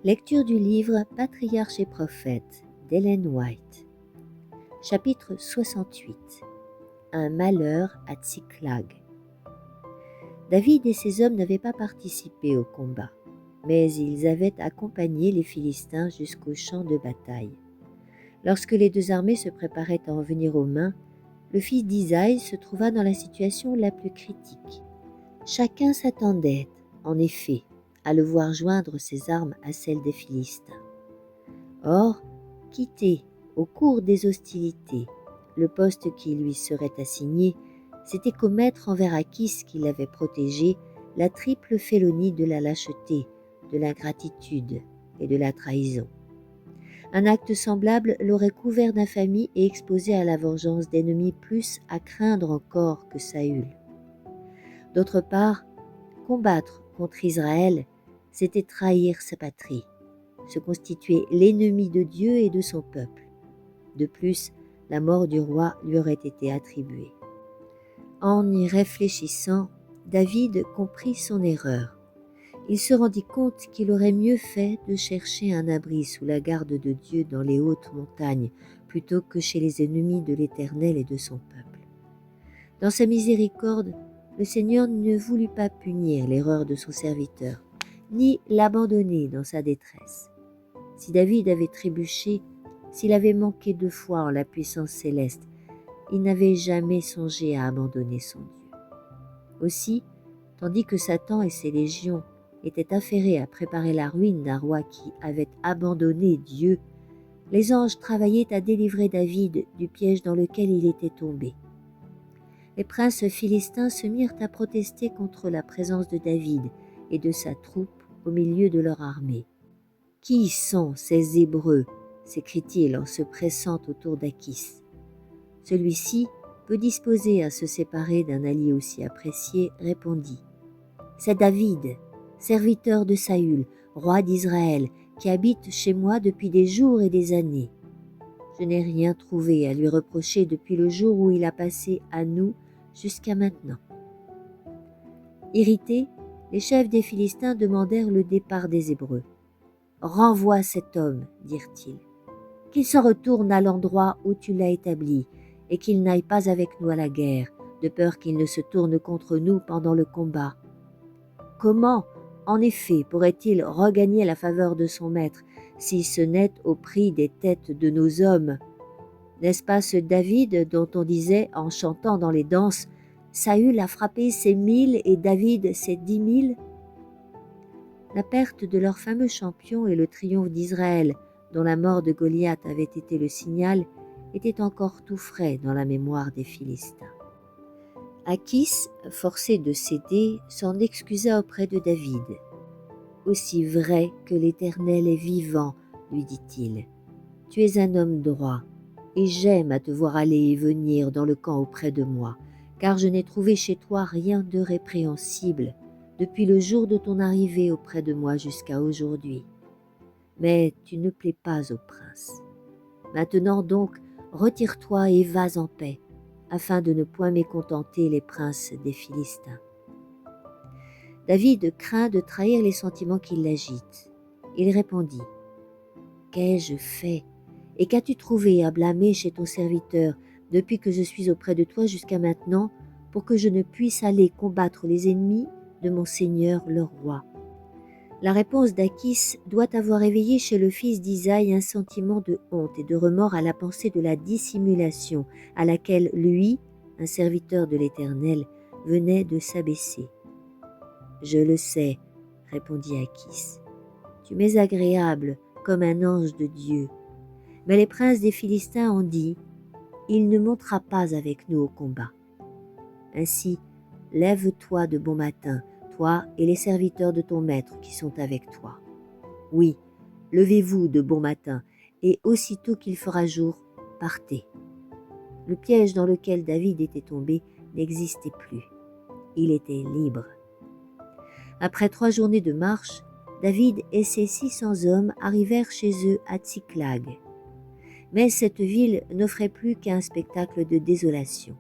Lecture du livre Patriarches et prophètes d'Ellen White. Chapitre 68. Un malheur à Tsiklag. David et ses hommes n'avaient pas participé au combat, mais ils avaient accompagné les Philistins jusqu'au champ de bataille. Lorsque les deux armées se préparaient à en venir aux mains, le fils d'Isaïe se trouva dans la situation la plus critique. Chacun s'attendait, en effet, à le voir joindre ses armes à celles des Philistins. Or, quitter, au cours des hostilités, le poste qui lui serait assigné, c'était commettre envers Achis qui l'avait protégé la triple félonie de la lâcheté, de l'ingratitude et de la trahison. Un acte semblable l'aurait couvert d'infamie et exposé à la vengeance d'ennemis plus à craindre encore que Saül. D'autre part, combattre contre Israël, c'était trahir sa patrie, se constituer l'ennemi de Dieu et de son peuple. De plus, la mort du roi lui aurait été attribuée. En y réfléchissant, David comprit son erreur. Il se rendit compte qu'il aurait mieux fait de chercher un abri sous la garde de Dieu dans les hautes montagnes, plutôt que chez les ennemis de l'Éternel et de son peuple. Dans sa miséricorde, le Seigneur ne voulut pas punir l'erreur de son serviteur, ni l'abandonner dans sa détresse. Si David avait trébuché, s'il avait manqué de foi en la puissance céleste, il n'avait jamais songé à abandonner son Dieu. Aussi, tandis que Satan et ses légions étaient affairés à préparer la ruine d'un roi qui avait abandonné Dieu, les anges travaillaient à délivrer David du piège dans lequel il était tombé. Les princes philistins se mirent à protester contre la présence de David et de sa troupe au milieu de leur armée. « Qui sont ces Hébreux ?» s'écrie-t-il en se pressant autour d'Achis. Celui-ci, peu disposé à se séparer d'un allié aussi apprécié, répondit « C'est David, serviteur de Saül, roi d'Israël, qui habite chez moi depuis des jours et des années. Je n'ai rien trouvé à lui reprocher depuis le jour où il a passé à nous jusqu'à maintenant. » Irrités, les chefs des Philistins demandèrent le départ des Hébreux. « Renvoie cet homme, dirent-ils, qu'il se retourne à l'endroit où tu l'as établi, et qu'il n'aille pas avec nous à la guerre, de peur qu'il ne se tourne contre nous pendant le combat. Comment, en effet, pourrait-il regagner la faveur de son maître, si ce n'est au prix des têtes de nos hommes? N'est-ce pas ce David dont on disait, en chantant dans les danses, « Saül a frappé ses 1000 et David ses 10 000 » La perte de leur fameux champion et le triomphe d'Israël, dont la mort de Goliath avait été le signal, était encore tout frais dans la mémoire des Philistins. Achis, forcé de céder, s'en excusa auprès de David. « Aussi vrai que l'Éternel est vivant, lui dit-il, tu es un homme droit, et j'aime à te voir aller et venir dans le camp auprès de moi, car je n'ai trouvé chez toi rien de répréhensible depuis le jour de ton arrivée auprès de moi jusqu'à aujourd'hui. Mais tu ne plais pas au prince. Maintenant donc, retire-toi et vas en paix, afin de ne point mécontenter les princes des Philistins. » David craint de trahir les sentiments qui l'agitent. Il répondit « Qu'ai-je fait, et qu'as-tu trouvé à blâmer chez ton serviteur depuis que je suis auprès de toi jusqu'à maintenant, pour que je ne puisse aller combattre les ennemis de mon Seigneur le roi ?» La réponse d'Achis doit avoir éveillé chez le fils d'Isaïe un sentiment de honte et de remords à la pensée de la dissimulation à laquelle lui, un serviteur de l'Éternel, venait de s'abaisser. « Je le sais, répondit Achis, tu m'es agréable comme un ange de Dieu. Mais les princes des Philistins ont dit, il ne montera pas avec nous au combat. Ainsi, lève-toi de bon matin, toi et les serviteurs de ton maître qui sont avec toi. Oui, levez-vous de bon matin, et aussitôt qu'il fera jour, partez. » Le piège dans lequel David était tombé n'existait plus. Il était libre. Après 3 journées de marche, David et ses 600 hommes arrivèrent chez eux à Tsiklag. Mais cette ville n'offrait plus qu'un spectacle de désolation.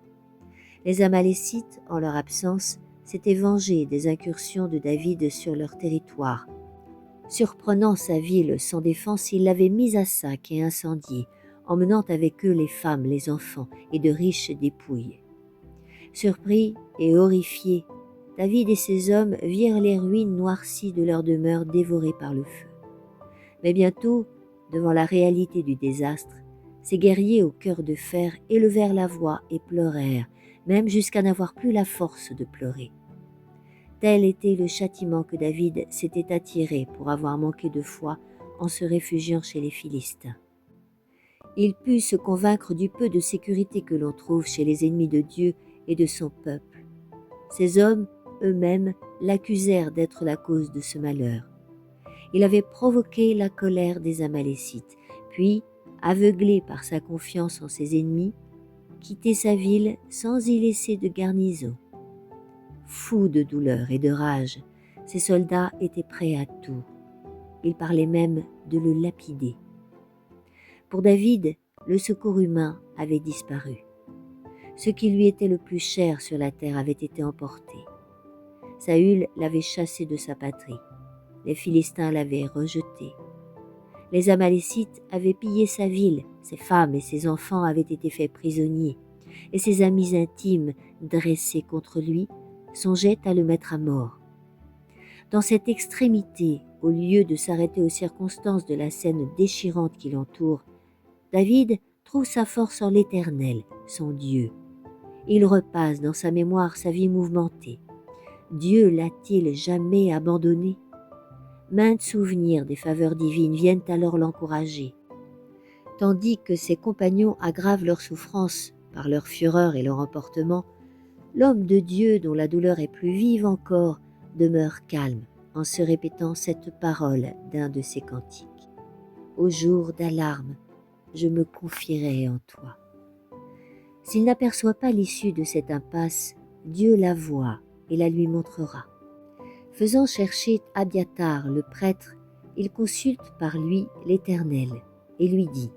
Les Amalécites, en leur absence, s'étaient vengés des incursions de David sur leur territoire. Surprenant sa ville sans défense, ils l'avaient mise à sac et incendiée, emmenant avec eux les femmes, les enfants et de riches dépouilles. Surpris et horrifiés, David et ses hommes virent les ruines noircies de leur demeure dévorées par le feu. Mais bientôt, devant la réalité du désastre, ces guerriers au cœur de fer élevèrent la voix et pleurèrent, même jusqu'à n'avoir plus la force de pleurer. Tel était le châtiment que David s'était attiré pour avoir manqué de foi en se réfugiant chez les Philistins. Il put se convaincre du peu de sécurité que l'on trouve chez les ennemis de Dieu et de son peuple. Ces hommes, eux-mêmes, l'accusèrent d'être la cause de ce malheur. Il avait provoqué la colère des Amalécites, puis, aveuglé par sa confiance en ses ennemis, quitté sa ville sans y laisser de garnison. Fous de douleur et de rage, ces soldats étaient prêts à tout. Ils parlaient même de le lapider. Pour David, le secours humain avait disparu. Ce qui lui était le plus cher sur la terre avait été emporté. Saül l'avait chassé de sa patrie. Les Philistins l'avaient rejeté. Les Amalécites avaient pillé sa ville, ses femmes et ses enfants avaient été faits prisonniers, et ses amis intimes, dressés contre lui, songeaient à le mettre à mort. Dans cette extrémité, au lieu de s'arrêter aux circonstances de la scène déchirante qui l'entoure, David trouve sa force en l'Éternel, son Dieu. Il repasse dans sa mémoire sa vie mouvementée. Dieu l'a-t-il jamais abandonné? Maintes souvenirs des faveurs divines viennent alors l'encourager. Tandis que ses compagnons aggravent leur souffrance par leur fureur et leur emportement, l'homme de Dieu, dont la douleur est plus vive encore, demeure calme en se répétant cette parole d'un de ses cantiques. Au jour d'alarme, je me confierai en toi. S'il n'aperçoit pas l'issue de cette impasse, Dieu la voit et la lui montrera. Faisant chercher Abiathar le prêtre, il consulte par lui l'Éternel et lui dit :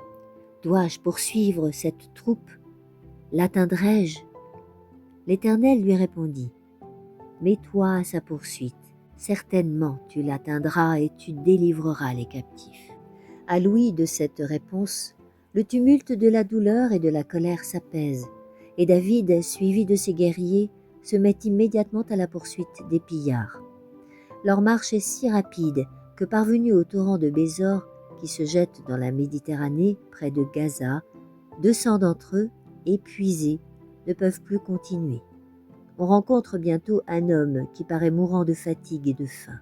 « Dois-je poursuivre cette troupe? L'atteindrai-je » L'Éternel lui répondit : « Mets-toi à sa poursuite, certainement tu l'atteindras et tu délivreras les captifs. » À l'ouïe de cette réponse, le tumulte de la douleur et de la colère s'apaise, et David, suivi de ses guerriers, se met immédiatement à la poursuite des pillards. Leur marche est si rapide que, parvenus au torrent de Bésor, qui se jette dans la Méditerranée près de Gaza, 200 d'entre eux, épuisés, ne peuvent plus continuer. On rencontre bientôt un homme qui paraît mourant de fatigue et de faim.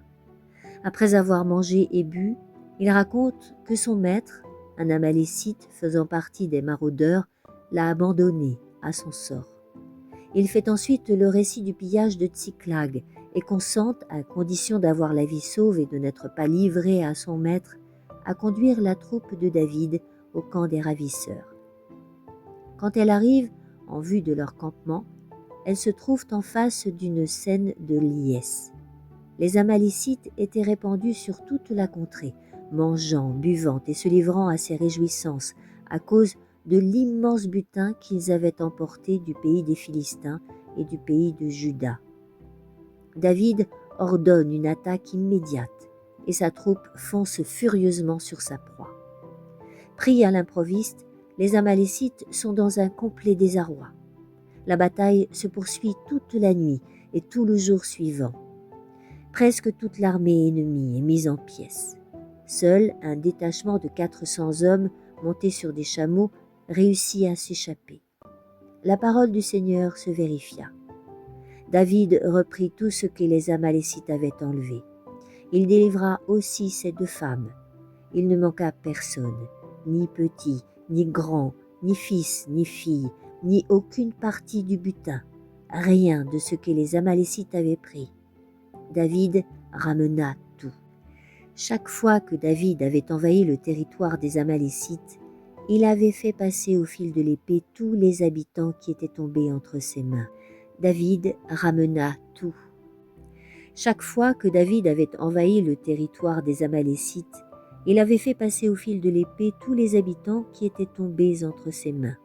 Après avoir mangé et bu, il raconte que son maître, un Amalécite faisant partie des maraudeurs, l'a abandonné à son sort. Il fait ensuite le récit du pillage de Tsiklag et consent, à condition d'avoir la vie sauve et de n'être pas livré à son maître, à conduire la troupe de David au camp des ravisseurs. Quand elle arrive en vue de leur campement, elles se trouvent en face d'une scène de liesse. Les Amalécites étaient répandus sur toute la contrée, mangeant, buvant et se livrant à ces réjouissances à cause de l'immense butin qu'ils avaient emporté du pays des Philistins et du pays de Juda. David ordonne une attaque immédiate et sa troupe fonce furieusement sur sa proie. Pris à l'improviste, les Amalécites sont dans un complet désarroi. La bataille se poursuit toute la nuit et tout le jour suivant. Presque toute l'armée ennemie est mise en pièces. Seul un détachement de 400 hommes montés sur des chameaux réussit à s'échapper. La parole du Seigneur se vérifia. David reprit tout ce que les Amalécites avaient enlevé. Il délivra aussi ces 2 femmes. Il ne manqua personne, ni petit, ni grand, ni fils, ni fille, ni aucune partie du butin, rien de ce que les Amalécites avaient pris. David ramena tout. Chaque fois que David avait envahi le territoire des Amalécites, il avait fait passer au fil de l'épée tous les habitants qui étaient tombés entre ses mains. David ramena tout. Chaque fois que David avait envahi le territoire des Amalécites, il avait fait passer au fil de l'épée tous les habitants qui étaient tombés entre ses mains.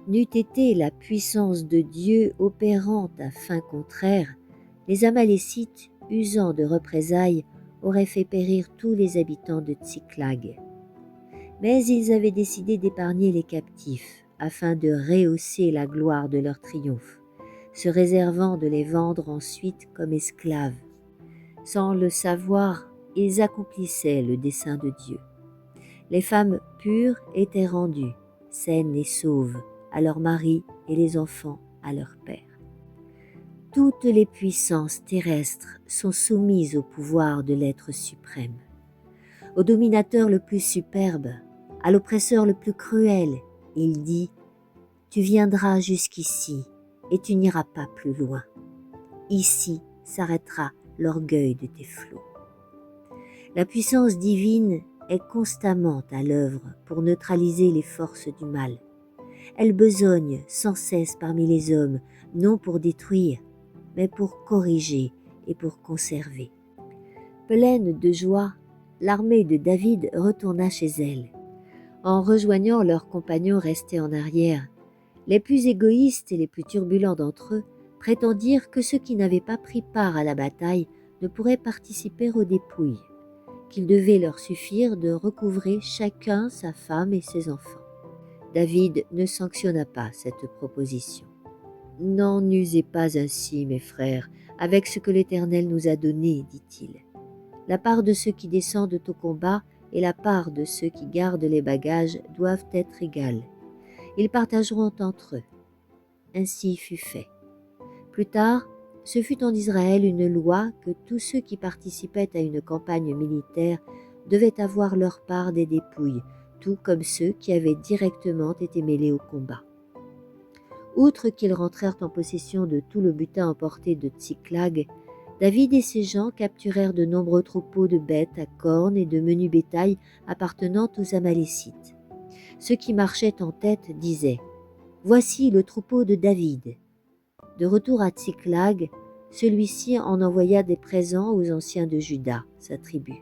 N'eût été la puissance de Dieu opérante à fin contraire, les Amalécites, usant de représailles, aurait fait périr tous les habitants de Tsiklag. Mais ils avaient décidé d'épargner les captifs afin de rehausser la gloire de leur triomphe, se réservant de les vendre ensuite comme esclaves. Sans le savoir, ils accomplissaient le dessein de Dieu. Les femmes pures étaient rendues, saines et sauves, à leurs maris et les enfants à leur père. Toutes les puissances terrestres sont soumises au pouvoir de l'être suprême. Au dominateur le plus superbe, à l'oppresseur le plus cruel, il dit « Tu viendras jusqu'ici et tu n'iras pas plus loin. Ici s'arrêtera l'orgueil de tes flots. » La puissance divine est constamment à l'œuvre pour neutraliser les forces du mal. Elle besogne sans cesse parmi les hommes, non pour détruire, mais pour corriger et pour conserver. Pleine de joie, l'armée de David retourna chez elle. En rejoignant leurs compagnons restés en arrière, les plus égoïstes et les plus turbulents d'entre eux prétendirent que ceux qui n'avaient pas pris part à la bataille ne pourraient participer aux dépouilles, qu'il devait leur suffire de recouvrer chacun sa femme et ses enfants. David ne sanctionna pas cette proposition. « N'en usez pas ainsi, mes frères, avec ce que l'Éternel nous a donné, dit-il. La part de ceux qui descendent au combat et la part de ceux qui gardent les bagages doivent être égales. Ils partageront entre eux. » Ainsi fut fait. Plus tard, ce fut en Israël une loi que tous ceux qui participaient à une campagne militaire devaient avoir leur part des dépouilles, tout comme ceux qui avaient directement été mêlés au combat. Outre qu'ils rentrèrent en possession de tout le butin emporté de Tsiklag, David et ses gens capturèrent de nombreux troupeaux de bêtes à cornes et de menu bétail appartenant aux Amalécites. Ceux qui marchaient en tête disaient « Voici le troupeau de David ». De retour à Tsiklag, celui-ci en envoya des présents aux anciens de Juda, sa tribu.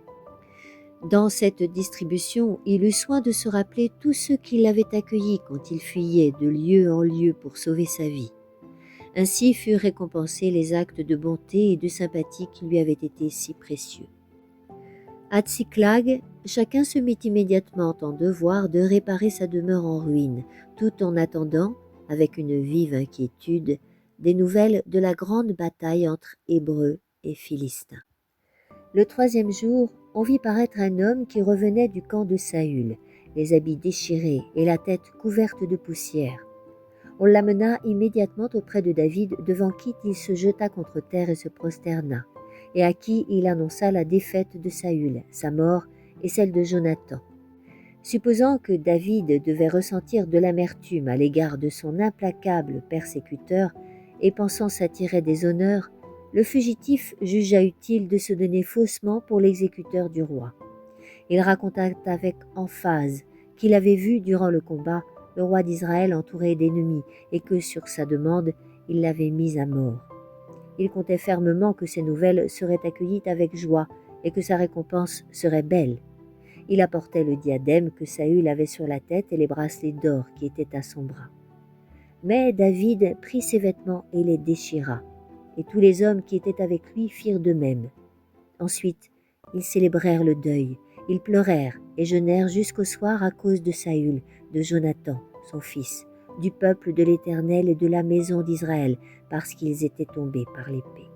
Dans cette distribution, il eut soin de se rappeler tous ceux qui l'avaient accueilli quand il fuyait de lieu en lieu pour sauver sa vie. Ainsi furent récompensés les actes de bonté et de sympathie qui lui avaient été si précieux. À Tsiklag, chacun se mit immédiatement en devoir de réparer sa demeure en ruine, tout en attendant, avec une vive inquiétude, des nouvelles de la grande bataille entre Hébreux et Philistins. Le 3e jour, on vit paraître un homme qui revenait du camp de Saül, les habits déchirés et la tête couverte de poussière. On l'amena immédiatement auprès de David, devant qui il se jeta contre terre et se prosterna, et à qui il annonça la défaite de Saül, sa mort et celle de Jonathan. Supposant que David devait ressentir de l'amertume à l'égard de son implacable persécuteur et pensant s'attirer des honneurs, le fugitif jugea utile de se donner faussement pour l'exécuteur du roi. Il raconta avec emphase qu'il avait vu durant le combat le roi d'Israël entouré d'ennemis et que, sur sa demande, il l'avait mis à mort. Il comptait fermement que ces nouvelles seraient accueillies avec joie et que sa récompense serait belle. Il apportait le diadème que Saül avait sur la tête et les bracelets d'or qui étaient à son bras. Mais David prit ses vêtements et les déchira, et tous les hommes qui étaient avec lui firent de même. Ensuite, ils célébrèrent le deuil, ils pleurèrent et jeûnèrent jusqu'au soir à cause de Saül, de Jonathan, son fils, du peuple de l'Éternel et de la maison d'Israël, parce qu'ils étaient tombés par l'épée.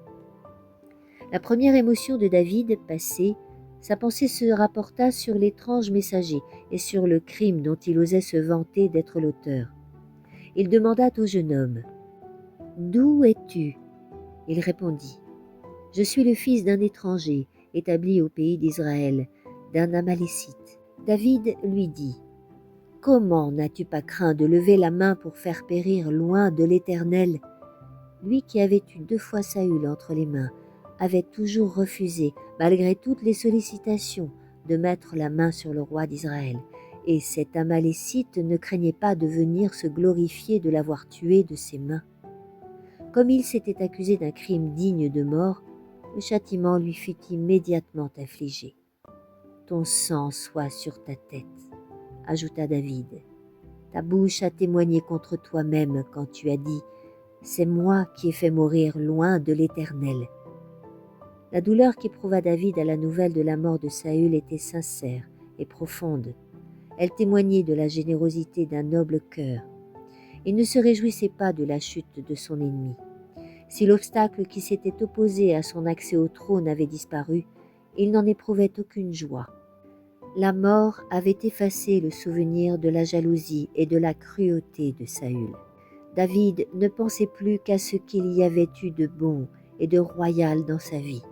La première émotion de David passée, sa pensée se rapporta sur l'étrange messager et sur le crime dont il osait se vanter d'être l'auteur. Il demanda au jeune homme « D'où es-tu » Il répondit « Je suis le fils d'un étranger, établi au pays d'Israël, d'un Amalécite. » David lui dit « Comment n'as-tu pas craint de lever la main pour faire périr loin de l'Éternel ?» Lui qui avait eu 2 fois Saül entre les mains, avait toujours refusé, malgré toutes les sollicitations, de mettre la main sur le roi d'Israël, et cet Amalécite ne craignait pas de venir se glorifier de l'avoir tué de ses mains. Comme il s'était accusé d'un crime digne de mort, le châtiment lui fut immédiatement infligé. « Ton sang soit sur ta tête », ajouta David. « Ta bouche a témoigné contre toi-même quand tu as dit « C'est moi qui ai fait mourir loin de l'Éternel ». La douleur qu'éprouva David à la nouvelle de la mort de Saül était sincère et profonde. Elle témoignait de la générosité d'un noble cœur. Il ne se réjouissait pas de la chute de son ennemi. Si l'obstacle qui s'était opposé à son accès au trône avait disparu, il n'en éprouvait aucune joie. La mort avait effacé le souvenir de la jalousie et de la cruauté de Saül. David ne pensait plus qu'à ce qu'il y avait eu de bon et de royal dans sa vie.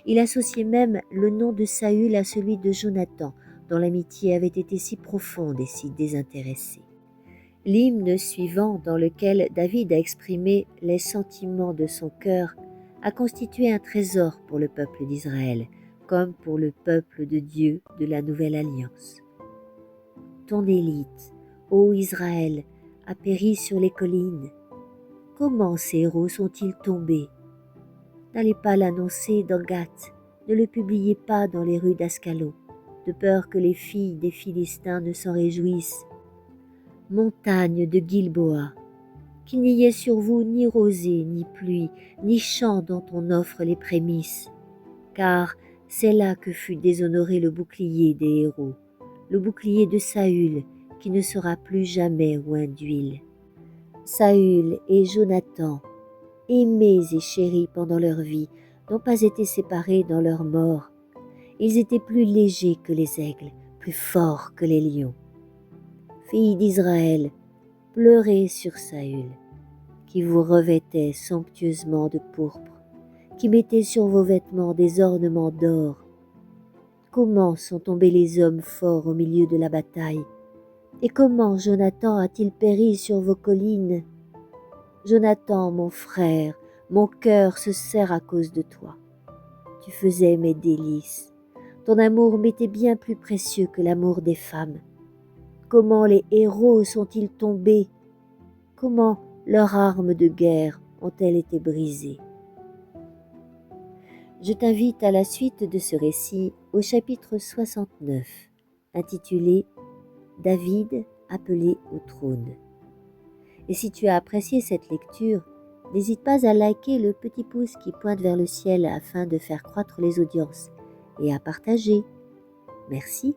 Il associait même le nom de Saül à celui de Jonathan, dont l'amitié avait été si profonde et si désintéressée. L'hymne suivant, dans lequel David a exprimé les sentiments de son cœur, a constitué un trésor pour le peuple d'Israël, comme pour le peuple de Dieu de la Nouvelle Alliance. Ton élite, ô Israël, a péri sur les collines. Comment ces héros sont-ils tombés? N'allez pas l'annoncer dans Gath, ne le publiez pas dans les rues d'Ascalon, de peur que les filles des Philistins ne s'en réjouissent. Montagne de Gilboa, qu'il n'y ait sur vous ni rosée, ni pluie, ni champ dont on offre les prémices, car c'est là que fut déshonoré le bouclier des héros, le bouclier de Saül, qui ne sera plus jamais oint d'huile. Saül et Jonathan, aimés et chéris pendant leur vie, n'ont pas été séparés dans leur mort. Ils étaient plus légers que les aigles, plus forts que les lions. Filles d'Israël, pleurez sur Saül, qui vous revêtait somptueusement de pourpre, qui mettait sur vos vêtements des ornements d'or. Comment sont tombés les hommes forts au milieu de la bataille? Et comment Jonathan a-t-il péri sur vos collines? Jonathan, mon frère, mon cœur se serre à cause de toi. Tu faisais mes délices. Ton amour m'était bien plus précieux que l'amour des femmes. Comment les héros sont-ils tombés? Comment leurs armes de guerre ont-elles été brisées? Je t'invite à la suite de ce récit au chapitre 69, intitulé « David appelé au trône ». Et si tu as apprécié cette lecture, n'hésite pas à liker le petit pouce qui pointe vers le ciel afin de faire croître les audiences et à partager. Merci.